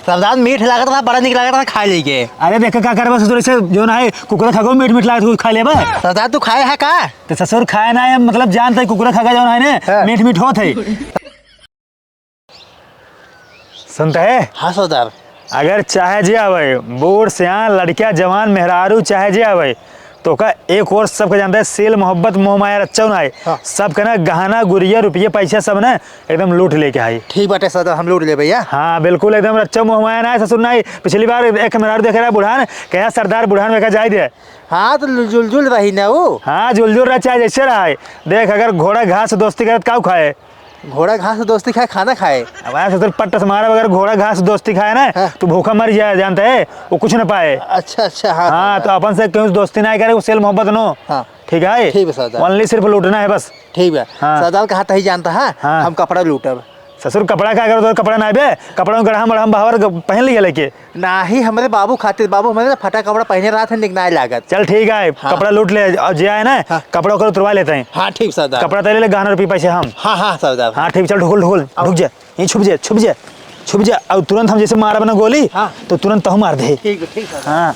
सरदार मीठ लागत था, बड़ा निक लागत था खा लेके। अरे देख का कर ससुर से जो ना है कुकुरा खागो मीठ मीठ लागत खा ले बा। सरदार तू खाए है का? तो ससुर खाए ना है मतलब जानते कुकुरा खागा जो है ना मीठ मीठ होत है। सुनता है? हाँ सरदार। अगर चाहे जे आवे बूढ़ सियान लड़किया जवान मेहरारू चाहे जे आवे तो का एक और सबके जानता है सेल मोहब्बत मोह माया रच्चा ना है। हाँ। सब का ना गहना गुड़िया रुपये पैसा सब ना एकदम लूट लेके आई। ठीक बाटे सरदार, हम लूट ले भैया। हाँ बिल्कुल एकदम रच्चा मोह माया ना है ससुर ना है। पिछली बार एक मेहरारू देख रहा है बुढ़ान कहा सरदार बुढ़ान में जाए दे। हाँ तो जुलझुल रही ना वो। हाँ जुलझुल रहा चाहे जैसे रहा है। देख अगर घोड़ा घास दोस्ती करत काऊ खाए? घोड़ा घास दोस्ती खाए खाना खाए। अब ऐसे तो पट्ट से मारा अगर घोड़ा घास दोस्ती खाए ना हाँ। तो भूखा मर जाए जानते है वो कुछ न पाए। अच्छा अच्छा। हाँ हाँ तो अपन से क्यों दोस्ती ना करे वो सेल मोहब्बत नो। हाँ ठीक है? ठीक है सरदार। ओनली सिर्फ लूटना है बस। ठीक है हाँ। सरदार कहा ही जानता है। हाँ। हम कपड़ा लूटब। ससुर कपड़ा का अगर तो कपड़ा ना बे कपड़ा गढ़ा मढ़ा बहावर पहन लिया लेके ना ही हमारे बाबू खातिर, बाबू हमारे फटा कपड़ा पहने रहा था निकनाए लागत। चल ठीक है। हाँ। कपड़ा लूट ले और जे आए ना हाँ। कपड़ा को उतरवा लेते हैं। हाँ ठीक सरदार। कपड़ा तो ले गहना रुपये पैसे हम। हाँ हाँ सरदार। हाँ ठीक चल ढोल ढोल ढुक जा ये छुप जा छुप जा छुप जा और तुरंत हम जैसे मारा बना गोली। हाँ। तो तुरंत तो मार दे। ठीक है ठीक है। हाँ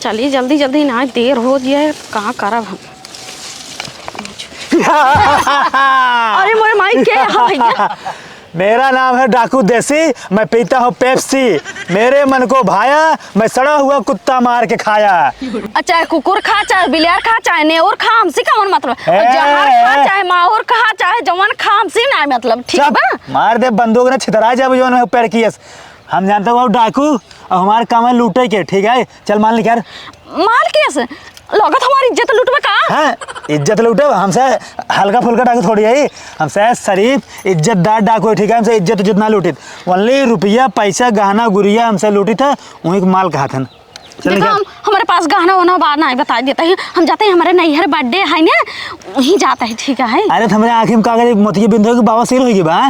चलिए जल्दी जल्दी ना देर हो जाए कहाँ करब हम। अरे मोरे माई के हाँ भैया। मेरा नाम है डाकू देसी, मैं पीता हूँ पेप्सी। मेरे मन को भाया, मैं सड़ा हुआ कुत्ता मार के खाया। चाहे कुकुर खा चाहे बिलियार खा चाहे नेउर खा हमसे कौन मतलब। जहर खा चाहे माहौर खा चाहे जवान खा हमसे ना मतलब। ठीक बा मार दे बंदूक ना छितरा जा जो पैर की। हम जानते हो डाकू और हमारे काम है लूटे के। ठीक है चल मान लिख यार। माल कैसे लगत हमारी इज्जत लूटबे का? हाँ इज्जत लूटे हमसे हल्का फुल्का डाकू थोड़ी है। हमसे शरीफ इज्जतदार डाकू है। ठीक है हमसे इज्जत उज्जत ना लूटित ओनली रुपया पैसा गहना गुड़िया हमसे लूटी था वहीं माल कहा था। चल देखो हमारे पास गहना वना बार ना बता देता है। हम जाते हैं हमारे नैहर बर्थडे है ना वहीं जाता है। ठीक है? अरे तो हमारे आँखी में कागज मोती बिंदु बाबा सिर होगी बा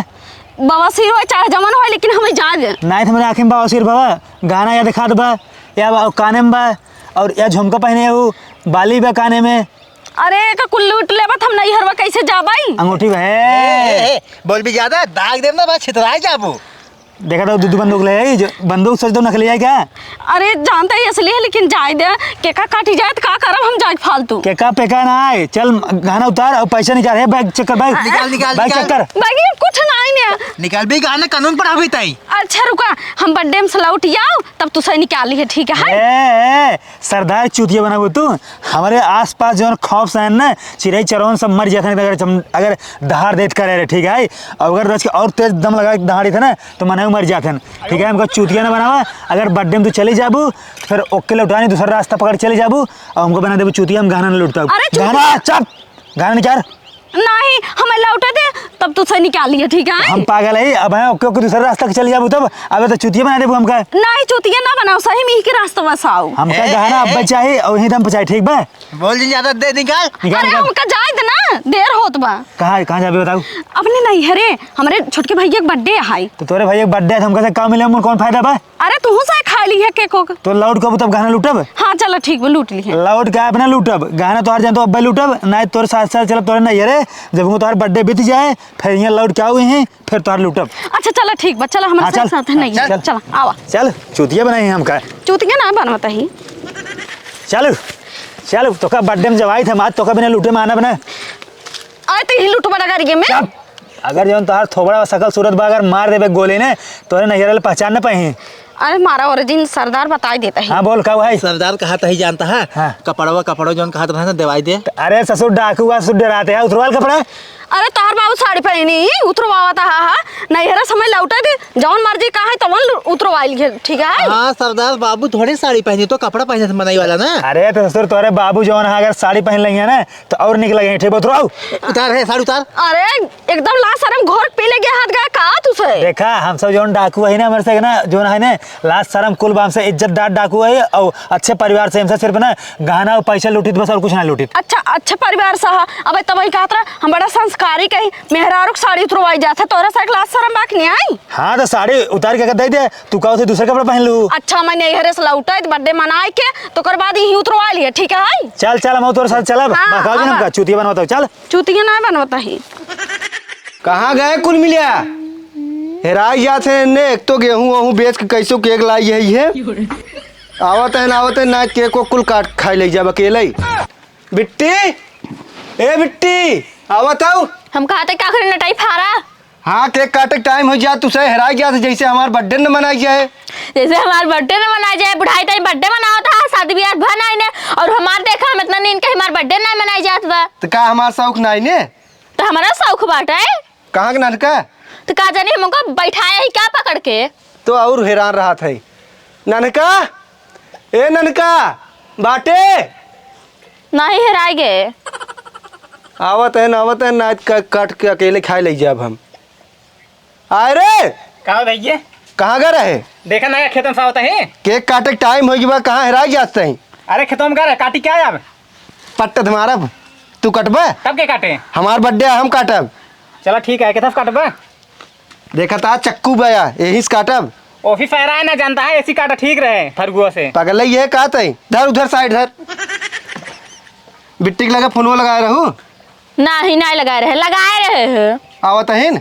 बाबा सिर हो चाहे जमन हो लेकिन हमें जा दे। नहीं हमारे आँखी में बाबा सिर बाबा गाना या दिखा दे बा या काने में बा और या झुमका पहने हो बाली बा काने में। अरे का कुल्लू उठ ले हम नैहरवा कैसे जाबाई? अंगूठी है बोल भी ज्यादा दाग देव ना बस छितराए जाबू। देखा तो दूध बंदूक ले जो बंदूक सोच दो नकली है क्या? अरे जानते ही इसलिए लेकिन जाए दे केका काटी जाए तो का करब हम जाए फालतू। केका पेका ना है। चल गाना उतार और पैसा निकाल है बैग चेक कर बैग निकाल निकाल बैग चेक कर। बाकी कुछ नहीं ने। निकाल भी गाना कानून पर अभी तई। अच्छा रुका हम बर्थडे में सलाउट आओ तब तू सही निकाली है। ठीक है? ए, सरदार चूतिया बना वो तू। हमारे आसपास जो खौफ से ना चिड़ै चरौन सब मर जाते हैं अगर दहाड़ देत करे। ठीक है? अगर रच के और तेज दम लगा दहाड़ी थे ना तो मना मर जाते हैं। ठीक है हमको चूतिया ना बनावा। अगर बर्थडे में तू चली जाबू फिर ओके लौटानी दूसरा रास्ता पकड़ चले जाबू और हमको बना देबू चूतिया। हम गाना ना लूटता अरे गाना चप गाना निकाल। नहीं हमें लौटे दे तब तू सही निकाली है। ठीक है? हम पागल है अब है ओके ओके दूसरा रास्ता चले जाबू तब अब तो चूतिया बना देबू हमका। नहीं चूतिया ना बनाओ सही में ही के रास्ता बसाओ। हमका गाना अब चाहिए और यहीं दम पचाए। ठीक बा बोल जी ज्यादा दे निकाल। निकाल अरे निकाल। हमका जाए दे ना देर होत बा। कहाँ जाबे बताओ? अपने नैहरे हमारे छोटके भैया के बर्थडे है। तो तोरे भाई एक बर्थडे हमका से काम मिले कौन फायदा बा? अरे तू से खा ली है केक होक। तो लौट कब तब गाना लूटब? हाँ चलो ठीक है लूट ली है। लौट के अपना लूटब गाना तोहर जान तो अब लूटब नहीं तोरे साथ साथ चलब तोरे नहीं रे जब वो तोहर बर्थडे बीत जाए फिर यहाँ लौट के आओ हैं फिर तोहर लूटब। अच्छा चलो ठीक बा चलो हमारे हाँ, चल। साथ नहीं चल। चलो आवा। चल चूतिया बनाई हमका। चूतिया ना बनवाता ही। चल चल तो का बर्थडे में जब आई थे आज तो का बिना लूटे में आना बना। आए तो ही लूट बड़ा करिए में। चल अगर जो तोहर थोबड़ा सकल सूरत बा अगर मार देबे गोली ने तोरे नहीं पहचान न पाही। अरे मारा ओरिजिन सरदार बता देता है। हाँ बोल का भाई। सरदार कहा ही जानता है। हाँ। कपड़वा जो कहा था दवाई दे। अरे ससुर डाकू का सुर डराते हैं उतरवाल कपड़ा। अरे तार बाबू साड़ी पहनी उतरवावा था। हाँ नैहरा समय लौटा दे जौन मर्जी कहा है तवन उतरवाइल है। ठीक है? हाँ सरदार बाबू थोड़ी साड़ी पहनी तो कपड़ा पहने थे मनाई वाला ना। अरे तो ससुर तोरे बाबू जो अगर साड़ी पहन लेंगे ना तो और निक लगेंगे। ठीक उतराओ। उतार है साड़ी उतार। अरे एकदम लास्ट शर्म घोर पी ले गया हाथ गया कहा तुझे। देखा हम सब जो डाकू है ना हमारे से ना जो है ना लास्ट शर्म कुल बाम से इज्जतदार डाकू है और अच्छे परिवार से हमसे सिर्फ ना गहना और पैसा लूटित बस और कुछ ना लूटित। अच्छा अच्छा परिवार सा अब तब वही कहा था हम बड़ा संस्कारी कही मेहरारू साड़ी उतरवाई जाता तोरा सा क्लास शर्म बाक नहीं आई। हाँ तो साड़ी उतार के दे दे तू कहो से दूसरे कपड़ा पहन लू। अच्छा मैं नैहरे से लौटा बर्थडे मनाए के तो कर बाद ही उतरवा लिया। ठीक है? चल चल हम तोरे साथ चलब। हाँ, बताओ जी हमका चूतिया बनवाता चल। चूतिया ना बनवाता ही। कहाँ गए कुल मिलिया? हेराई जात है ने एक तो गेहूं वहूं बेच के कैसो केक लाई है ये आवत है ना केक को कुल काट खाई ले जाब अकेले ही। बिट्टी ए बिट्टी आवत आओ। हम कहते क्या करें नटाई फारा। हाँ केक काटे टाइम हो जाए तुझसे हेराई जात जैसे हमार बर्थडे न मनाई जाए। जैसे हमारे बर्थडे न मनाई जाए बुढ़ाई तई बर्थडे मनाओ था शादी ब्याह बनाई ने और हमार देखा हम इतना नीन के हमार बर्थडे ना मनाई जात बा। तो का हमार शौक नहीं ने तो हमारा शौक बाटा है। कहाँ के ननका तो का जानी हमको बैठाया ही क्या पकड़ के। तो और हैरान रहा था ननका ए ननका बाटे नहीं हेराई गे। आवत है ना काट के अकेले खाए ले जाब हम। आए रे कहा भैया कहाँ गए रहे? देखा ना खेतों में होता है केक काटे के टाइम हो गया कहाँ हेराई जाते हैं? अरे खेतों में कर काटी क्या अब पट्ट तुम्हारा तू कटब कब के काटे हमार बर्थडे हम काटब। चलो ठीक है कितना काटबा देखा था चक्कू बया यही से काटब। ऑफिस फहरा है ना जानता है ऐसी काटा ठीक रहे फरगुआ से पगल ये कहा था धर उधर साइड धर बिट्टी के लगा फोनवा लगाए रहू नहीं लगाए रहे आवत है न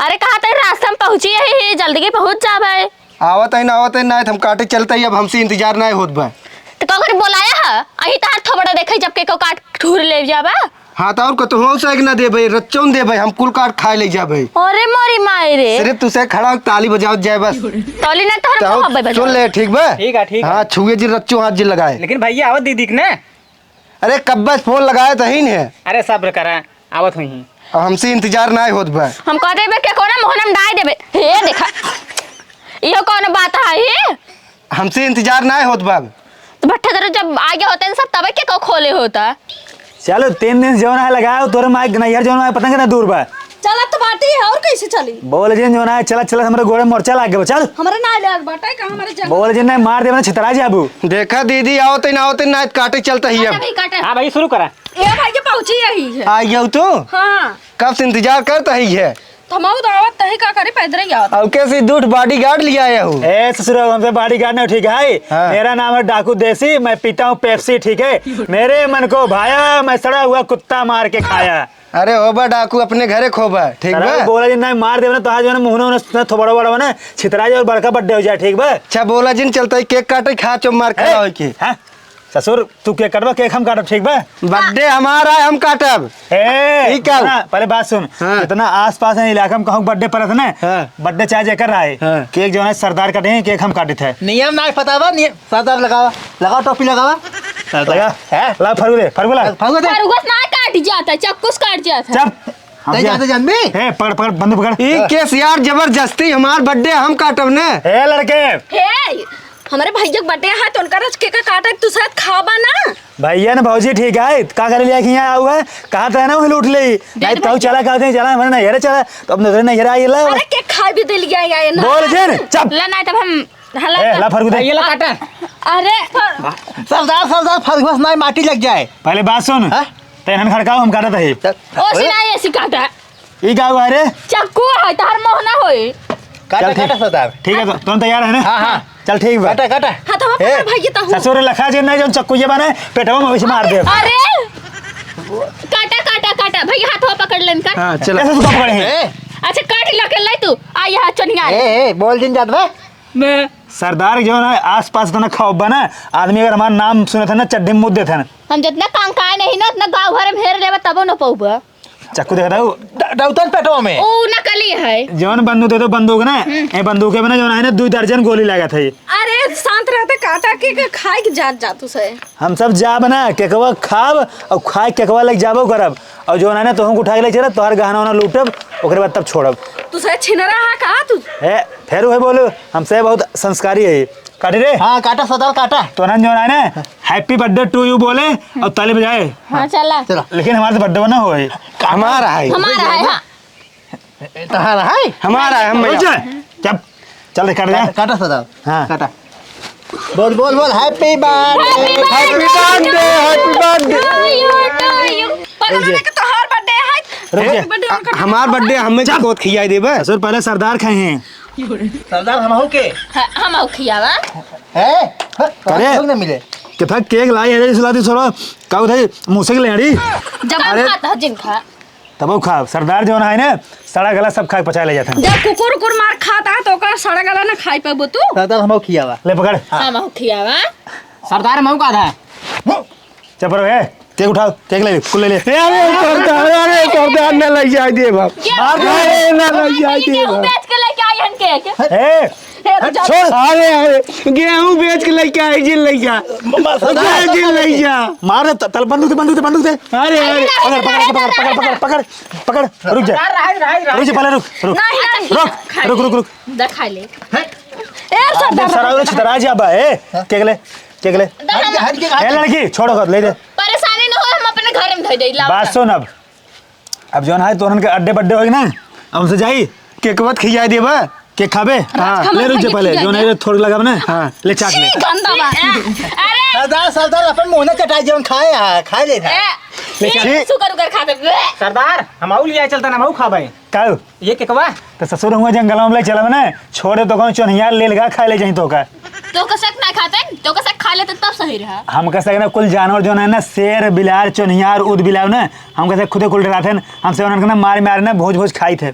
अरे कहा था रास्ते में पहुंची है जल्दी के पहुंच जाबे। आवत है ना हम काटे चलते ही अब हमसे इंतजार ना होत बा। तो कौन बोलाया है अही तार थोबड़ा देखे जब के को काट ठूर ले जाबा। हाँ तो और को तो हो सक ना दे भाई रच्चों दे भाई हम कुल काट खाए ले जा भाई। अरे मोरी माई रे सिर्फ तुसे खड़ा ताली बजाओ जाए बस तोली ना तोहर तो सुन ले ठीक बा ठीक है हाँ छुए जी रच्चो हाथ जी लगाए। लेकिन भैया आवत दीदी ने अरे कब बस फोन लगाए तो ही है। अरे सब्र करा आवत हुई अब हमसे इंतजार ना होत बा। हम कहते बे के कोना मोहनम डाई देबे हे देखा यो कौन बात है ये हमसे इंतजार ना होत बा। तो भट्ठा जरा जब आगे होते हैं सब तब के को खोले होता। चलो 3 दिन जौन है लगाओ तोरे माइक नैयर जौन है पता कितना दूर बा चला तो बाटी है और कैसे चली बोल जिन जौन है चला हमारे गोड़े मोर्चा लाग गए चल हमारे ना ले बाटा है कहां हमारे जंगल बोल जिन मार दे छितरा जाबू। देखा दीदी आवते ना काटे चलता ही अब। हां भाई शुरू करा ए भाई के पहुंची यही है। आ गया तो हां कब से इंतजार करता ही है। थमाऊ दावत तही का करे पैदल ही आवत। अब कैसे दूठ बॉडीगार्ड लिया आया हूँ। ए ससुर हमसे बॉडीगार्ड नहीं ठीक है। हाँ। मेरा नाम है डाकू देसी मैं पीता हूँ पेप्सी ठीक है। मेरे मन को भाया मैं सड़ा हुआ कुत्ता मार के खाया। अरे होबा डाकू अपने घरे खोबा ठीक बा। बोला जी नहीं मार देवे ना तो आज जो मुंह ने थोड़ा बड़ा ना छितरा जाए और बड़का बर्थडे हो जाए ठीक बा। अच्छा बोला जिन चलता है केक काटे खा चो मार खा हो के। हाँ ससुर तू केक कटवा केक हम काटब ठीक बा। बर्थडे हमारा है हम काटब। ठीक है। पहले बात सुन हाँ। इतना आस पास इलाका में कहूँ बर्थडे पर ना हाँ। बर्थडे चाहे जेकर रहा है हाँ। केक जो है सरदार काटे केक हम काटे थे। नियम ना पता बा सरदार लगावा टोपी लगावा लगा ला फरगुला फरगुस ना काट जाता चक्कूस काट जाता। चप नहीं जाते जानबी हे पकड़ बंदूक पकड़ ई केस यार जबरदस्ती हमार बर्थडे हम काटब ने। हे लड़के हे हमारे भैया के बर्थडे है तो उनका रच के का काटे तू शायद खाबा ना। भैया ने भौजी ठीक है का कर लिया कि यहाँ आऊ है कहा था ना वो लूट ले नहीं तो चला कहते हैं चला हमारे नहीं हेरे चला तो अब नजर नहीं हेरा आई ला अरे के खा भी दे लिया ये ना। बोल जिन चप ला ना तब हम ए ला फरगु दे ये ला काटा। अरे सरदार फरगुस नहीं माटी लग जाए। पहले बात सुन हाँ? तेहन खड़काओ हम काटत है ओसी ना ऐसी काटा ई गाँव है रे चक्कू है तार मोहना होई। काटा ठीक। काटा सरदार ठीक है तो तुम तैयार है ना हाँ। चल ठीक बा काटा काटा हां तो हमारे भैया ता हूं। ससुर लखा जे नहीं जो चक्कू जे बने पेटवा में वैसे मार दे। अरे काटा भैया हाथ पकड़ लेन कर। हाँ चलो कैसे उसको पकड़े हैं ए अच्छा काट ला के लाई तू आ यहाँ चनिया ए बोल जिन जात बा मैं सरदार जो है आस पास इतना खौफ बना आदमी अगर हमारा नाम सुने थे ना चड्डी में मुद देते हैं। हम जितना कांकाय नहीं ना उतना गाँव भर में हेर लेबा तबो न पौबा। चक्कू देखा था डौतन पेटवा में ओ नकली है जौन बंदूक दे दो बंदूक ना ए बंदूक में जो है ना 2 दर्जन गोली लगा था। अरे शांत रहते काटा के खाए के जा तू से। हम सब जाब ना केकवा खाब और खाए केकवा लग जाबो करब और जो है ना तो हम उठा के ले चल तोहर गहना वाना लूटब ओकरे बाद तब छोड़ब। तू से छिनरा है का तू। ए फेर वही बोलो हमसे बहुत संस्कारी है काटी रे। हाँ काटा सरदार काटा तो जो है ना हैप्पी बर्थडे टू यू बोले और ताली बजाए। हाँ चला चलो लेकिन हमारे बर्थडे बना हो हमारा है हमारा है हाँ तहारा है हमारा है हम भैया। चल काट जा काटा सरदार हाँ काटा बोल बोल बोल happy birthday happy birthday happy birthday. पता नहीं कि तोहार बर्थडे है। रुक बर्थडे हमार बर्थडे हमें को खियाई देबे। ससुर पहले सरदार खाए हैं सरदार हम हो के हम औ खियावा है अरे। ना मिले कितना केक लाई है सुलाती छोड़ो का उधर मुंह से लेड़ी जब खाता है जिनका तब वो खा सरदार जो है ना सड़ा गला सब खा के पचा ले जाते हैं। जब कुकुर उकुर मार खाता है तो ओकरा सड़ा गला ना खाई पाबो तू। सरदार हम खिया बा ले पकड़ हम खियावा सरदार मऊ का था चप रहो है केक उठाओ केक ले कुल ले ले अरे सरदार न लग जाए दे बाप अरे न लग जाए दे बाप बेच के लेके आई हन केक ए छोड़ अरे गेहूं बेच के लेके आई जिन लग जा जिन लग जा मार तल बंदूक दे अरे अरे पकड़ रुक जा पहले रुक नहीं देखा ले ए सरदार सराउरे छितरा जा बा ए केक ले ए लड़की छोड़ो कर ले दे परेशानी न हो हम अपने घर में धो दे ला बात सुन अब जोन है तोरन के अड्डे बड्डे होगी ना अब हमसे जाई केकवत खिया दे बा केक खाबे हाँ, ले रुक जा पहले जोन है थोड़ी लगा ना हाँ ले चाट ले गंदा बा अरे सरदार अपन मुंह ने चटाई जवन खाए ले सुकर उकर खाते सरदार हम आउ लिया चलता ना मऊ खाबे काऊ ये केकवा तो ससुर हुआ जंगल में ले चला ना छोड़े तो कौन चोनिया ले लगा खा ले जाई तो का तो कसक ना खाते तो कसक खा लेते तब सही रहा हम कह सकते ना कुल जानवर जो है ना शेर बिलार चोनियार उद बिलाव ना हम कह खुदे कुल डराते हमसे उन्होंने ना मार ना भोज खाई थे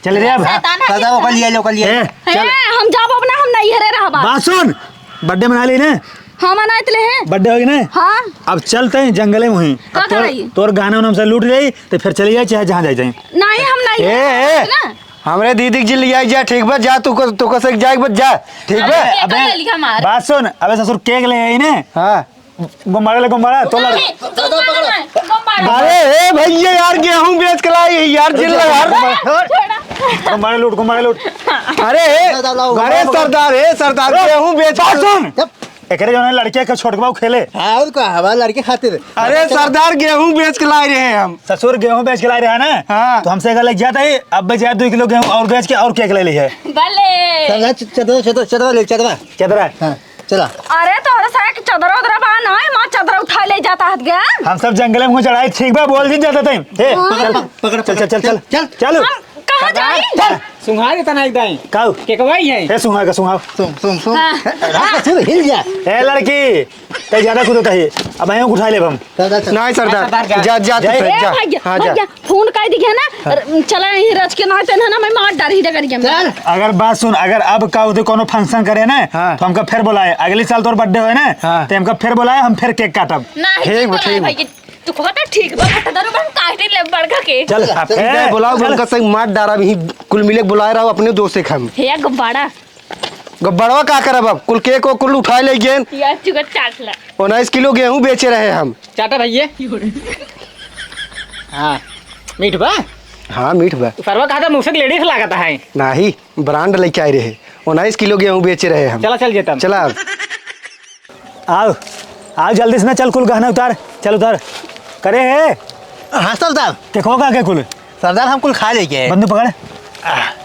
चल रे अब सरदार ओकर लिया ए, चल हम जाब अपना हम नहीं हरे रहबा। बात सुन बर्थडे मना ली ना हम मनाइत ले है बर्थडे होगी ना हां अब चलते हैं जंगले में वहीं का अब कराई? तोर गाना उन हमसे लूट रही तो फिर चली जाए चाहे जहाँ जाए नहीं हम नहीं ए ना हमरे दीदी जी ले आई जा ठीक बा जा तू कसक जाए बस जा ठीक बा अबे लिखा मार बात सुन अबे ससुर केक ले आई ना हाँ गुम्बाड़ा तो लड़ अरे ए भैया यार गेहूं बेच के लाई यार जिन यार गुम्बाड़ा लूट अरे अरे सरदार गेहूं बेच बात सुन एकरे जो है लड़के का छोट बाबू खेले हाँ और का हमारे लड़के खातिर अरे सरदार गेहूं बेच के ला रहे हैं हम ससुर गेहूं बेच के ला रहे हैं ना हाँ। तो हमसे लग जाता है अब जाए 2 किलो गेहूं और बेच के और केक ले ली है भले सरदार चदरा चदरा हाँ चला अरे तोहरा साया के चदरा उदरा बा ना मां चदरा उठा ले जाता है गया हम सब जंगल में चढ़ाई ठीक बा बोल दिन जाता थे चल कहां जाई सुंघा देता ना एकदम काऊ केकवा ही है ए सुहा सुन रात से हिल जा ए लड़की ते ज्यादा खुद होता है अब मैं उठा ले हम नहीं सरदार जा जा तू ए जा भैया हाँ जा भैया फोन कर दिया ना चला यहीं रच के ना तेन ना मैं मार डाल ही कर गया चल अगर बात सुन अगर अब का उधर कोनो फंक्शन करे ना हाँ। तो हमका फिर बुलाए अगले साल तोर बर्थडे होए ना हाँ। तो हमका फिर बुलाए हम फिर केक काटब नहीं भाई तू कहता ठीक बा दारू बन काटे ले बड़का के चल ए, बुलाओ उनका संग मार डारा भी कुल मिले बुलाए रहा अपने दोस्त से हम हे गब्बाड़ा गब्बड़वा का करब अब कुल केक को कुल उठाए ले गेन यार चुका चाट ला 19 किलो गेहूं बेचे रहे हम चाटा भैया हाँ मीठ बा हाँ मीठ बा सरवा कहा था मुझसे लेडीज लागता है नहीं ब्रांड लेके आए रहे 19 किलो गेहूं बेचे रहे हम चल जेता चला आओ जल्दी से ना चल कुल गहना उतार चल उतार करे है हाँ सरदार केक होगा के कुल सरदार हम कुल खा लेके बंदू पकड़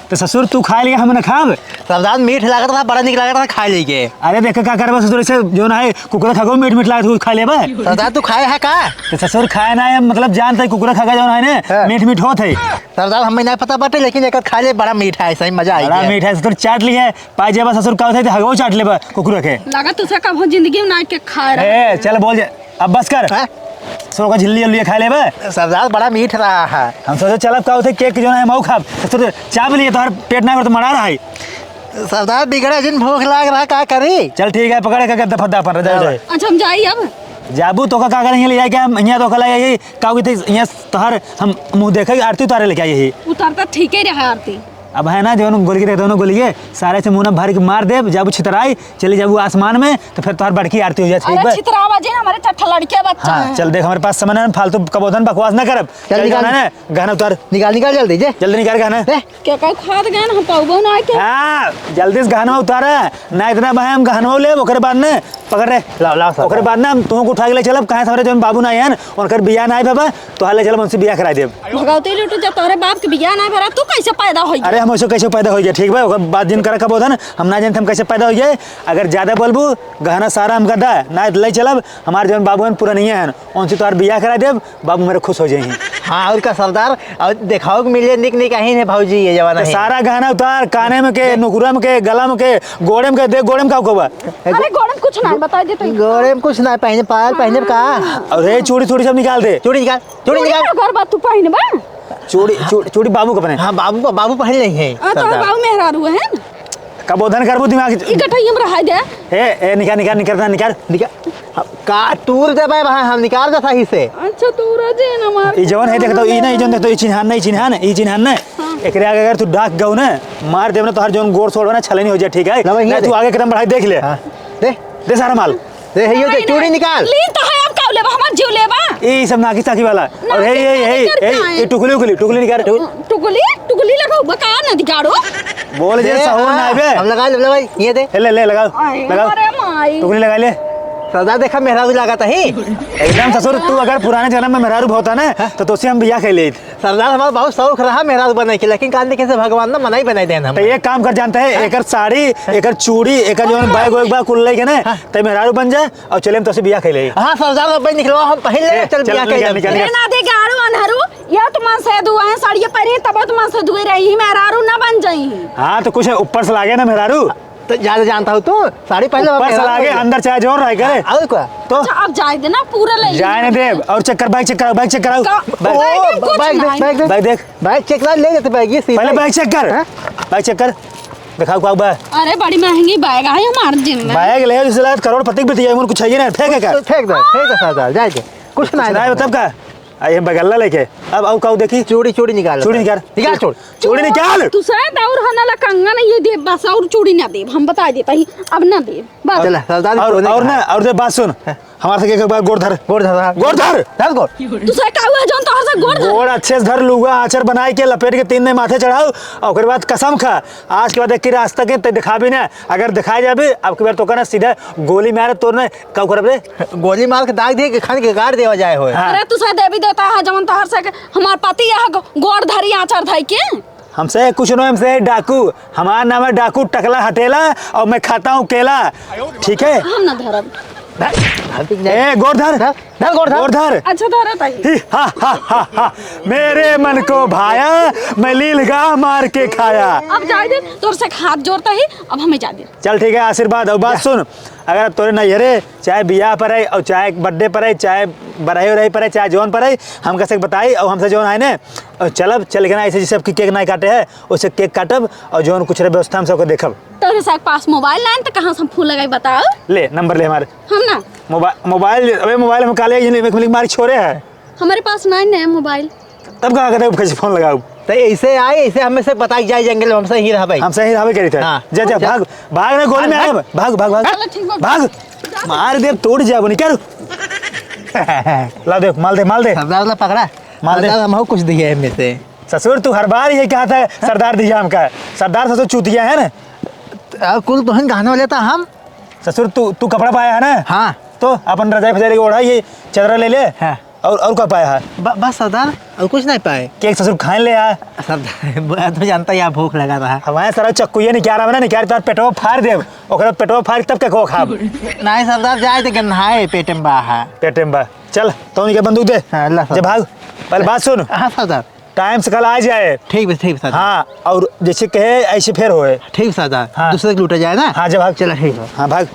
तो ससुर तू खा लिया हम ना खाब सरदार मीठ लागत था बड़ा निक लागत था खा लेके अरे देख का करबा ससुर से जो ना है कुकुरा खागो मीठ लागत खा लेबा सरदार तू खाए है का तो ससुर खाए ना है मतलब जानता है कुकुरा खागा जो है ना मीठ होत है सरदार हमें नहीं पता बाटे लेकिन एक खा ले बड़ा मीठा है सही मजा बड़ा आई मीठ है ससुर चाट ली है पाई जेबा ससुर का होता है हगो चाट लेबा कुकुरा के लगा तुझे कब जिंदगी में ना के खा रहा ए चल बोल जा अब बस कर सो का झिल्ली उल्ली खा लेबा सरदार बड़ा मीठ रहा है हम सोचे चल अब का होते केक जो है मऊ खाब ससुर चाप लिए तो पेट ना कर तो मरा रहा है सरदार बिगड़ा जिन भूख लाग रहा का करी चल ठीक है पकड़ के दफा दफा रह जाए अच्छा हम जाई अब जाबू तो का कागल ले जाए क्या यहाँ तो कला यही काऊ थे यहाँ तोहर हम मुंह देखे आरती उतारे लेके आई यही उतारता ठीक ही रहा आरती अब है ना जो गोली के दोनों गोली के सारे से मुंह भर के मार दे जब छितराई चली जाबू आसमान में तो फिर तोहर बड़की आरती हो जाए ठीक अरे है छितरावा जी हमारे चट्ठा लड़के बच्चा हाँ चल देख हमारे पास समय फालतू कबोधन बकवास ना करब चल निकाल। जाना है गहना उतार निकाल जल्दी जे जल्दी निकाल गहना क्या का खाद गए हम पाऊबो ना के हाँ जल्दी से गहना उतार ना इतना भाई हम गहनवा ले ओकरे बाद ने पकड़ रे ओकरे बाद ना हम तुमको उठा के ले चलब कहाँ हमारे जो बाबू ना आए उनकर बियाह ना आए बाबा तो हाल ले चलब उनसे बियाह करा देब भगवती लुटू जब तोरे बाप के बियाह ना भरा तू कैसे पैदा होई अरे हम ऐसे कैसे पैदा हो गया ठीक बा ओकर बाद जिन करे कबो था हम ना जानते हम कैसे पैदा हो गए अगर ज्यादा बोलबू गहना सारा हम गदा ना ले चलब हमारे जौन बाबू पूरा नहीं है उनसे तोहार बियाह करा देब बाबू मेरे खुश हो जाएंगे हाँ और का सरदार और देखाओ कि मिले निक निक ही है भाऊजी ये जवाना है सारा गहना उतार काने में के नुकुरा में के गला में के गोड़े में के देख गोड़े में का होगा अरे गोड़म कुछ ना बता दे तो गोरे में कुछ ना पहने, पायल पहने का। अरे चूड़ी थोड़ी सब निकाल दे। चूड़ी निकाल, चूड़ी निकाल। अगर बात तू पहन बा चूड़ी बाबू को पहने। हाँ बाबू पहन नहीं है तो सरदार। बाबू मेहरारू है कबोधन करबो दिमाग। इकट्ठा में रहा दे ए निकाल। का टूर दे भाई वहाँ हम निकाल दे सही से। अच्छा तू रजे ना मार ई जवन है देखतो ई नहीं जवन देखतो ई चिन्हान नहीं एकरे आगे अगर तू डाक गौ ना मार देव ना तो हर जवन गोड़ छोड़ ना छलनी हो जाए ठीक है। नहीं तू आगे कदम बढ़ाई देख ले। हाँ, दे सारा माल दे ये चूड़ी निकाल। ली तो है अब का लेबा हमार जीव लेबा ये सब नाकी साकी वाला। और ये टुकली निकाल। टुकली लगाओ बका ना दिगाड़ो बोल जे सहो ना बे। हम लगा ले भाई, ये दे। ले लगाओ अरे माई टुकली लगा ले। सरदार देखा मेहरारू लगाता ही एकदम ससुर तू अगर पुराने जन्म में मेहरारू होता ना तो तोसे हम बियाह खेले। सरदार हमारा बहुत शौक रहा मेहरारू बनाने के, लेकिन कान कैसे भगवान ना मना ही बनाई देना। तो एक काम कर जानते है एकर साड़ी एकर चूड़ी एकर जो बैग वैग बा कुल लेके ना तो मेहरारू बन जाए और चले हम तो बियाह खेले। हाँ सरदार भाई निकलो हम पहले चल बियाह निकल। ना दे गाड़ो अनहरू या तुम से दुआ है साड़ी पहरे तब तुम से दुए रही मेहरारू ना बन जाई। हाँ तो कुछ ऊपर से लागे ना मेहरारू तो ज्यादा जानता हूँ तू साड़ी पहले ऊपर से लागे अंदर चाहे जोर रह करे और क्या तो अच्छा अब जाए देना पूरा ले जाए ना देव। और चेक कर बैग चेक कराओ बैग देख बाइक चेक कर ले जाते बाइक ये पहले बैग चेक कर बैग चेक कर दिखाओ क्या बैग अरे बड़ी महंगी बैग है हमारे जिम में बैग ले जिससे करोड़पति भी दिया कुछ चाहिए ना फेंक कर फेंक दे सरदार जाए दे कुछ ना सुनाए तब का आइए बगल्ला लेके अब आओ काऊ देखी चूड़ी निकाल चूड़ी निकाल तू शायद और हनाला कंगन ये दे बस और चूड़ी ना दे हम बता देता ही अब ना दे बस चल सरदार और ना और दे बात सुन हमारे से एक बार गोड़ धर तू शायद का हुआ जोन तोहर से गोड़ अच्छे से धर लूगा आचर बनाए के लपेट के 3 ने माथे चढ़ाओ और फिर बाद कसम खा आज के बाद एक रास्ता के ते दिखा भी ना अगर दिखाई जाबे अब के बार तो कहना सीधा गोली मारे तोड़ने कब करब रे गोली मार के दाग दे के खान के गाड़ देवा जाए हो। अरे तू शायद देवी देता है जवन तोहर से हमार पति यह गोड़ धरी आचर धई के हमसे कुछ नहीं हमसे डाकू हमारा नाम है डाकू टकला हटेला और मैं खाता हूँ केला ठीक है। हम ना धरब ए गोड़धर गोड़धर अच्छा धरा ताई हा मेरे मन को भाया मैं लीलगा मार के खाया। अब जाए दे तोर से हाथ जोड़ता ही अब हमें जा दे चल ठीक है आशीर्वाद। और बात सुन अगर तोरे नहीं हरे चाहे बियाह पर है और चाहे बर्थडे पर है चाहे बरही रही पर है चाहे जौन पर है हम कैसे बताई और हमसे जौन है ना और चलब चल के ना ऐसे जिसे केक नहीं काटे है उससे केक काटब और जौन कुछ रहे व्यवस्था हम सबको देखब। तोरे से पास मोबाइल लाइन तो कहाँ से हम फूल लगाई बताओ ले नंबर ले हमारे हम ना मोबाइल में काले मारी छोड़े है हमारे पास नहीं है मोबाइल तब कहाँ कहते कैसे फोन लगाऊ तो ऐसे आए ऐसे हमें से पता जाए जंगल हमसे ही रहा भाई हमसे ही रहा करी थे। हाँ। जा भाग ना गोली में आया भाग चलो ठीक बा। भाग मार दे तोड़ जाबो निकल ला दे माल दे सरदार पकड़ा माल दे हम कुछ दिए में से। ससुर तू हर बार यही कहा था सरदार दिया हमका सरदार ससुर चूतिया है ना कुल बहन गहना लेता हम ससुर तू कपड़ा पाया है ना। हाँ तो अपन रजाई फजाई ओढ़ा ये चदरा ले ले। हाँ। और क्या पाया है बस सरदार और कुछ नहीं पाए। केक ससुर खाए ले आया सरदार तो जानता है भूख लगा रहा हमारे सारा चक्कू नहीं क्या रहा ना निकाल तार पेटवा फाड़ दे ओकरा पेटवा फाड़ तब के को खाब नहीं सरदार जाए तो गन्हाए पेट में बाहा पेटे में बा चल तो उनके बंदूक दे जब भाग पहले बात सुन। हाँ सरदार टाइम से कल आ जाए ठीक सरदार। हाँ और जैसे कहे ऐसे फिर होए ठीक सरदार हाँ। दूसरे के लूटा जाए ना। हाँ जब भाग चलो ठीक है। हाँ भाग